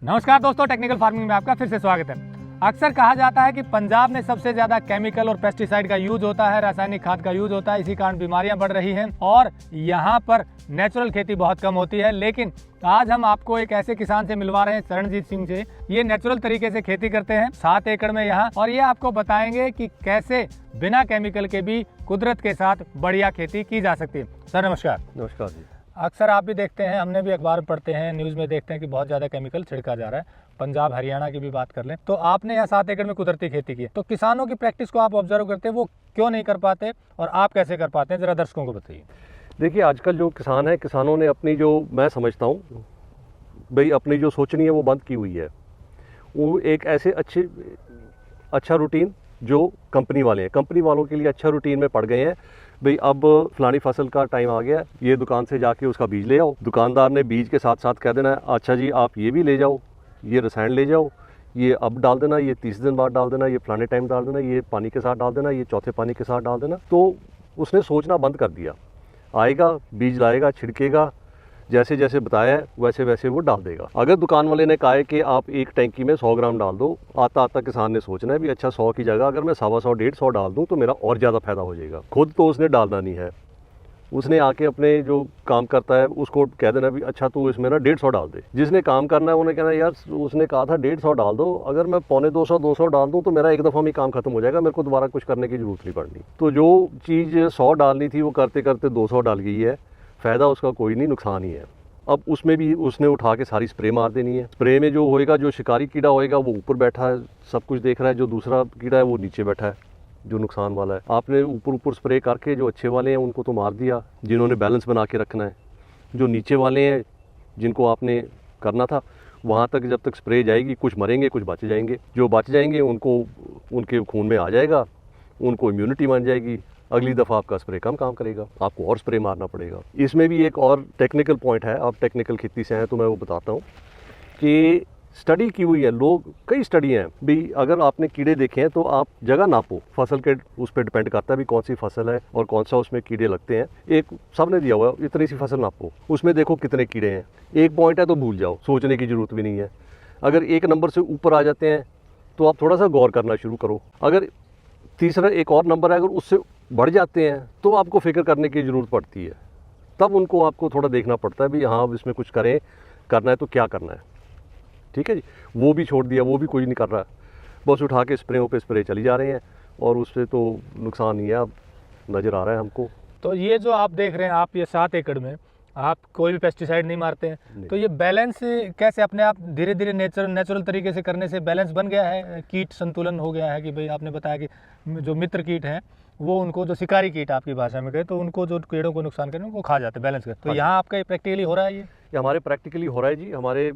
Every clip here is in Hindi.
नमस्कार दोस्तों, टेक्निकल फार्मिंग में आपका फिर से स्वागत है। अक्सर कहा जाता है कि पंजाब में सबसे ज्यादा केमिकल और पेस्टिसाइड का यूज होता है, रासायनिक खाद का यूज होता है, इसी कारण बीमारियां बढ़ रही हैं और यहाँ पर नेचुरल खेती बहुत कम होती है। लेकिन आज हम आपको एक ऐसे किसान से मिलवा रहे हैं, चरणजीत सिंह से। ये नेचुरल तरीके से खेती करते हैं 7 एकड़ में यहाँ, और ये आपको बताएंगे कि कैसे बिना केमिकल के भी कुदरत के साथ बढ़िया खेती की जा सकती है। सर नमस्कार। नमस्कार जी। अक्सर आप भी देखते हैं, हमने भी अखबार पढ़ते हैं, न्यूज़ में देखते हैं कि बहुत ज़्यादा केमिकल छिड़का जा रहा है। पंजाब हरियाणा की भी बात कर लें तो आपने यहाँ 7 एकड़ में कुदरती खेती की है, तो किसानों की प्रैक्टिस को आप ऑब्जर्व करते हैं, वो क्यों नहीं कर पाते और आप कैसे कर पाते हैं, ज़रा दर्शकों को बताइए। देखिए, आजकल जो किसान है, किसानों ने अपनी जो, मैं समझता हूँ भाई, अपनी जो सोचनी है वो बंद की हुई है। वो एक ऐसे अच्छा रूटीन जो कंपनी वाले हैं, कंपनी वालों के लिए अच्छा रूटीन में पड़ गए हैं। भाई अब फलानी फसल का टाइम आ गया, ये दुकान से जाके उसका बीज ले आओ। दुकानदार ने बीज के साथ साथ कह देना है, अच्छा जी आप ये भी ले जाओ, ये रसायन ले जाओ, ये अब डाल देना, ये 30 दिन बाद डाल देना, ये फलाने टाइम डाल देना, ये पानी के साथ डाल देना, ये चौथे पानी के साथ डाल देना। तो उसने सोचना बंद कर दिया। आएगा, बीज लाएगा, छिड़केगा, जैसे जैसे बताया है वैसे वैसे वो डाल देगा। अगर दुकान वाले ने कहा है कि आप एक टैंकी में 100 ग्राम डाल दो, आता आता किसान ने सोचना है भी अच्छा 100 की जगह अगर मैं 125 150 डाल दूं तो मेरा और ज़्यादा फायदा हो जाएगा। खुद तो उसने डालना नहीं है, उसने आके अपने जो काम करता है उसको कह देना भी अच्छा तू इसमें ना 150 डाल दे। जिसने काम करना है उन्हें कहना यार उसने कहा था 150 डाल दो, अगर मैं 250 डाल दूं तो मेरा एक दफ़ा में काम खत्म हो जाएगा, मेरे को दोबारा कुछ करने की जरूरत नहीं पड़नी। तो जो चीज़ 100 डालनी थी वो करते करते 200 डाल गई है। फ़ायदा उसका कोई नहीं, नुकसान ही है। अब उसमें भी उसने उठा के सारी स्प्रे मार देनी है। स्प्रे में जो होएगा, जो शिकारी कीड़ा होएगा वो ऊपर बैठा है, सब कुछ देख रहा है, जो दूसरा कीड़ा है वो नीचे बैठा है, जो नुकसान वाला है। आपने ऊपर स्प्रे करके जो अच्छे वाले हैं उनको तो मार दिया, जिन्होंने बैलेंस बना के रखना है। जो नीचे वाले हैं जिनको आपने करना था, वहाँ तक जब तक स्प्रे जाएगी कुछ मरेंगे कुछ बच जाएंगे। जो बच जाएंगे उनको उनके खून में आ जाएगा, उनको इम्यूनिटी बन जाएगी, अगली दफ़ा आपका स्प्रे कम काम करेगा, आपको और स्प्रे मारना पड़ेगा। इसमें भी एक और टेक्निकल पॉइंट है, आप टेक्निकल खेती से हैं तो मैं वो बताता हूँ कि स्टडी की हुई है, लोग कई स्टडी हैं भी। अगर आपने कीड़े देखे हैं तो आप जगह नापो, फसल के उस पर डिपेंड करता है भी कौन सी फसल है और कौन सा उसमें कीड़े लगते हैं। एक सबने दिया हुआ है इतनी सी फसल नापो, उसमें देखो कितने कीड़े हैं। एक पॉइंट है तो भूल जाओ, सोचने की ज़रूरत भी नहीं है। अगर एक नंबर से ऊपर आ जाते हैं तो आप थोड़ा सा गौर करना शुरू करो। अगर तीसरा एक और नंबर है, अगर उससे बढ़ जाते हैं तो आपको फिक्र करने की ज़रूरत पड़ती है। तब उनको आपको थोड़ा देखना पड़ता है भी हाँ अब इसमें कुछ करना है तो क्या करना है। ठीक है जी, वो भी छोड़ दिया, वो भी कोई नहीं कर रहा है, बस उठा के स्प्रेयों पे स्प्रे चली जा रहे हैं और उससे तो नुकसान नहीं है, अब नज़र आ रहा है हमको। तो ये जो आप देख रहे हैं, आप ये 7 एकड़ में आप कोई भी पेस्टिसाइड नहीं मारते हैं, तो ये बैलेंस कैसे अपने आप धीरे धीरे नेचुरल तरीके से करने से बैलेंस बन गया है, कीट संतुलन हो गया है कि भाई आपने बताया कि जो मित्र कीट हैं वो उनको, जो शिकारी कीट आपकी भाषा में कहे, तो उनको जो कीड़ों को नुकसान करें उनको खा जाते हैं, बैलेंस कर। तो यहाँ आपका प्रैक्टिकली हो रहा है ये हमारे प्रैक्टिकली हो रहा है जी। हमारे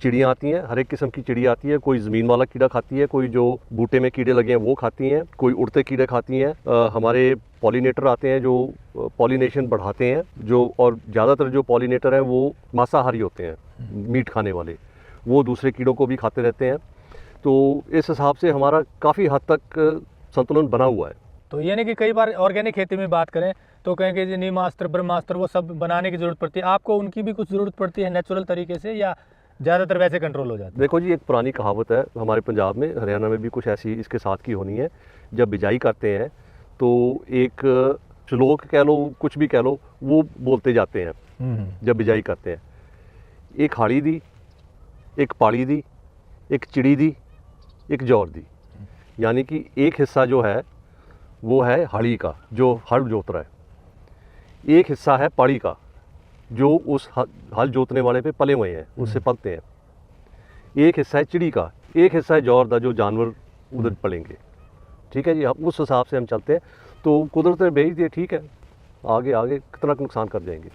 चिड़ियाँ आती हैं, हर एक किस्म की चिड़िया आती है। कोई ज़मीन वाला कीड़ा खाती है, कोई जो बूटे में कीड़े लगे हैं वो खाती हैं, कोई उड़ते कीड़े खाती हैं। हमारे पॉलिनेटर आते हैं जो पॉलिनेशन बढ़ाते हैं, जो, और ज़्यादातर जो पॉलिनेटर हैं वो मांसाहारी होते हैं, मीट खाने वाले, वो दूसरे कीड़ों को भी खाते रहते हैं। तो इस हिसाब से हमारा काफ़ी हद तक संतुलन बना हुआ है। तो यानी कि कई बार ऑर्गेनिक खेती में बात करें तो कहेंगे जी नीमास्त्र ब्रह्मास्त्र वो सब बनाने की ज़रूरत पड़ती है, आपको उनकी भी कुछ ज़रूरत पड़ती है नेचुरल तरीके से, या ज़्यादातर वैसे कंट्रोल हो जाता है? देखो जी, एक पुरानी कहावत है हमारे पंजाब में, हरियाणा में भी कुछ ऐसी इसके साथ की होनी है। जब बिजाई करते हैं तो एक श्लोक कह लो, कुछ भी कह लो, वो बोलते जाते हैं जब बिजाई करते हैं। एक हाड़ी दी, एक पाड़ी दी, एक चिड़ी दी, एक जौर दी। यानी कि एक हिस्सा जो है वो है हाड़ी का जो हल जोत रहा है, एक हिस्सा है पाड़ी का जो उस हल जोतने वाले पे पले हुए हैं, उससे पलते हैं, एक हिस्सा है चिड़ी का, एक हिस्सा है जौर दा जो जानवर उधर पलेंगे। ठीक है जी, हम उस हिसाब से हम चलते हैं। तो कुदरत ने भेज दिए, ठीक है, आगे आगे कितना नुकसान कर जाएंगे,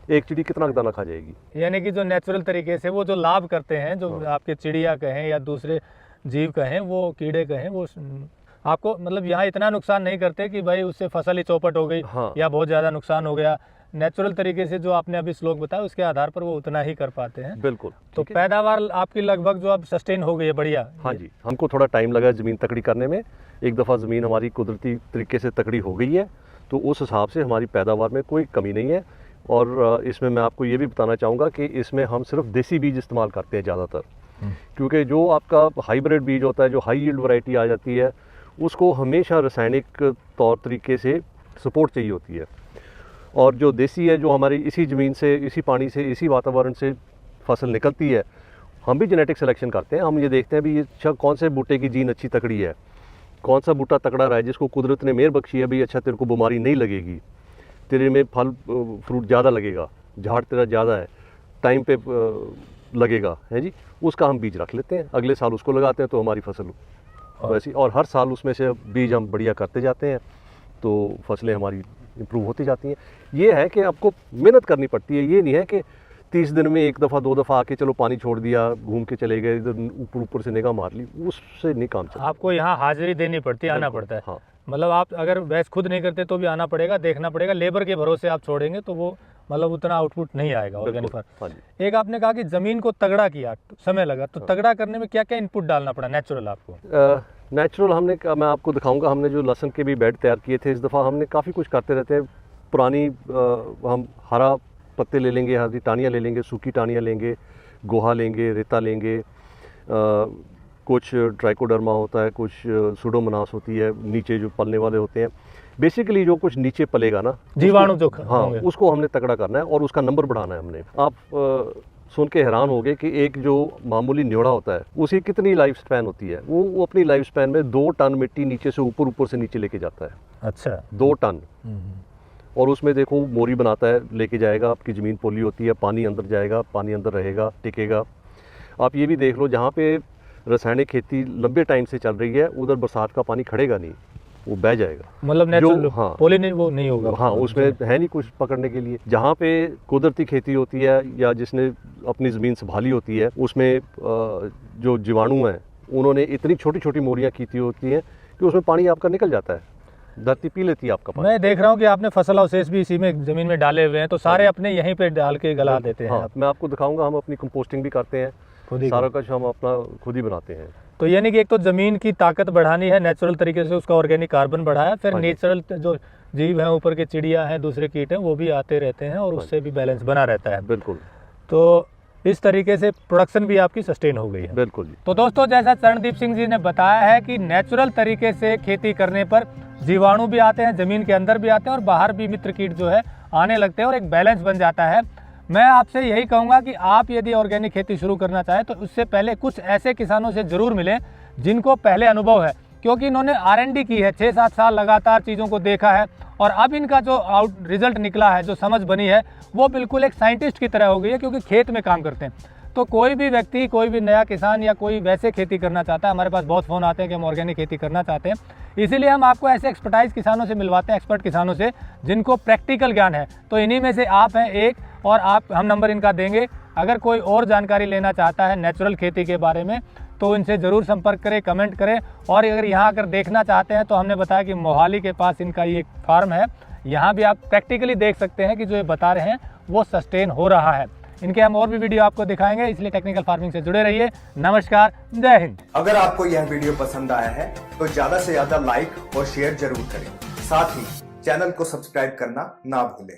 एक चिड़ी कितना दाना खा जाएगी। यानी कि जो नेचुरल तरीके से वो जो लाभ करते हैं, जो आपके चिड़िया कहें या दूसरे जीव कहें, वो कीड़े कहें, वो आपको मतलब यहाँ इतना नुकसान नहीं करते कि भाई उससे फसल ही चौपट हो गई, हाँ। या बहुत ज़्यादा नुकसान हो गया। नेचुरल तरीके से जो आपने अभी श्लोक बताया उसके आधार पर वो उतना ही कर पाते हैं। बिल्कुल। तो पैदावार आपकी लगभग जो अब सस्टेन हो गई है, बढ़िया। हाँ जी, हमको थोड़ा टाइम लगा ज़मीन तकड़ी करने में। एक दफ़ा ज़मीन हमारी कुदरती तरीके से तकड़ी हो गई है तो उस हिसाब से हमारी पैदावार में कोई कमी नहीं है। और इसमें मैं आपको ये भी बताना चाहूँगा कि इसमें हम सिर्फ देसी बीज इस्तेमाल करते हैं ज़्यादातर, क्योंकि जो आपका हाइब्रिड बीज होता है, जो हाई यील्ड वैरायटी आ जाती है, उसको हमेशा रासायनिक तौर तरीके से सपोर्ट चाहिए होती है। और जो देसी है, जो हमारी इसी ज़मीन से, इसी पानी से, इसी वातावरण से फसल निकलती है, हम भी जेनेटिक सिलेक्शन करते हैं। हम ये देखते हैं भी ये अच्छा कौन से बूटे की जीन अच्छी तकड़ी है, कौन सा बूटा तकड़ा रहा है, जिसको कुदरत ने मेहर बख्शी है भी अच्छा तेरे को बीमारी नहीं लगेगी, तेरे में फल फ्रूट ज़्यादा लगेगा, झाड़ तेरा ज़्यादा है, टाइम पे लगेगा, है जी, उसका हम बीज रख लेते हैं। अगले साल उसको लगाते हैं तो हमारी फसल वैसी, और हर साल उसमें से बीज हम बढ़िया करते जाते हैं तो फसलें हमारी इम्प्रूव होती जाती हैं। ये है कि आपको मेहनत करनी पड़ती है। ये नहीं है कि 30 दिन में एक दफ़ा 2 दफ़ा आके चलो पानी छोड़ दिया, घूम के चले गए, इधर ऊपर ऊपर से निगाह मार ली, उससे नहीं काम चलता। आपको यहाँ हाजिरी देनी पड़ती है, आना पड़ता है। हाँ, मतलब आप अगर भैंस खुद नहीं करते तो भी आना पड़ेगा, देखना पड़ेगा। लेबर के भरोसे आप छोड़ेंगे तो वो मतलब उतना आउटपुट नहीं आएगा ऑर्गेनिक फार्म। हाँ जी। एक आपने कहा कि ज़मीन को तगड़ा किया, समय लगा, तो तगड़ा करने में क्या क्या इनपुट डालना पड़ा नेचुरल आपको? नेचुरल हमने, मैं आपको दिखाऊंगा, हमने जो लहसुन के भी बेड तैयार किए थे, इस दफ़ा हमने काफ़ी कुछ करते रहते हैं। पुरानी हम हरा पत्ते ले लेंगे, हरी टानियाँ ले लेंगे, सूखी टानियाँ लेंगे, गोहा लेंगे, रेता लेंगे, कुछ ट्राइकोडर्मा होता है, कुछ सुडोमोनास होती है, नीचे जो पलने वाले होते हैं। बेसिकली जो कुछ नीचे पलेगा ना, जीवाणु जो हाँ, उसको हमने तगड़ा करना है और उसका नंबर बढ़ाना है हमने। आप सुन के हैरान हो गए कि एक जो मामूली न्योड़ा होता है उसकी कितनी लाइफ स्पैन होती है। वो अपनी लाइफ स्पैन में 2 टन मिट्टी नीचे से ऊपर से नीचे लेके जाता है। अच्छा, 2 टन। और उसमें देखो मोरी बनाता है, लेके जाएगा, आपकी ज़मीन पोली होती है, पानी अंदर जाएगा, पानी अंदर रहेगा, टिकेगा। आप ये भी देख लो, जहाँ पे रासायनिक खेती लंबे टाइम से चल रही है, उधर बरसात का पानी खड़ेगा नहीं, वो बह जाएगा। मतलब नेचुरल, हाँ, पोली नहीं, वो नहीं होगा। हाँ, उसमें है नहीं कुछ पकड़ने के लिए। जहाँ पे कुदरती खेती होती है या जिसने अपनी ज़मीन संभाली होती है, उसमें जो जीवाणु हैं उन्होंने इतनी छोटी छोटी मोरियाँ की होती हैं कि उसमें पानी आपका निकल जाता है, धरती पी लेती है आपका पानी। मैं देख रहा हूँ कि आपने फसल अवशेष भी इसी में ज़मीन में डाले हुए हैं, तो सारे अपने यहीं पे डाल के गला देते हैं। हाँ, मैं आपको दिखाऊंगा, हम अपनी कंपोस्टिंग भी करते हैं, खुद ही सारा कुछ हम अपना खुद ही बनाते हैं। तो यानी कि एक तो ज़मीन की ताकत बढ़ानी है, नेचुरल तरीके से उसका ऑर्गेनिक कार्बन बढ़ाया, फिर नेचुरल जो जीव हैं, ऊपर के चिड़िया हैं, दूसरे कीट हैं, वो भी आते रहते हैं और उससे भी बैलेंस बना रहता है। बिल्कुल। तो इस तरीके से प्रोडक्शन भी आपकी सस्टेन हो गई है। बिल्कुल जी। तो दोस्तों, जैसा चरणदीप सिंह जी ने बताया है कि नेचुरल तरीके से खेती करने पर जीवाणु भी आते हैं, ज़मीन के अंदर भी आते हैं और बाहर भी मित्र कीट जो है आने लगते हैं और एक बैलेंस बन जाता है। मैं आपसे यही कहूँगा कि आप यदि ऑर्गेनिक खेती शुरू करना चाहें तो उससे पहले कुछ ऐसे किसानों से ज़रूर मिलें जिनको पहले अनुभव है, क्योंकि इन्होंने R&D की है, 6-7 साल लगातार चीज़ों को देखा है और अब इनका जो रिजल्ट निकला है, जो समझ बनी है, वो बिल्कुल एक साइंटिस्ट की तरह हो गई है, क्योंकि खेत में काम करते हैं। तो कोई भी व्यक्ति, कोई भी नया किसान या कोई वैसे खेती करना चाहता है, हमारे पास बहुत फ़ोन आते हैं कि हम ऑर्गेनिक खेती करना चाहते हैं, इसीलिए हम आपको ऐसे एक्सपर्टाइज किसानों से मिलवाते हैं, एक्सपर्ट किसानों से जिनको प्रैक्टिकल ज्ञान है। तो इन्हीं में से आप हैं एक, और हम नंबर इनका देंगे। अगर कोई और जानकारी लेना चाहता है नेचुरल खेती के बारे में तो इनसे ज़रूर संपर्क करें, कमेंट करें। और अगर यहाँ अगर देखना चाहते हैं तो हमने बताया कि मोहाली के पास इनका ये फार्म है, यहाँ भी आप प्रैक्टिकली देख सकते हैं कि जो ये बता रहे हैं वो सस्टेन हो रहा है। इनके हम और भी वीडियो आपको दिखाएंगे, इसलिए टेक्निकल फार्मिंग से जुड़े रहिए। नमस्कार, जय हिंद। अगर आपको यह वीडियो पसंद आया है तो ज्यादा से ज्यादा लाइक और शेयर जरूर करें। साथ ही चैनल को सब्सक्राइब करना ना भूलें।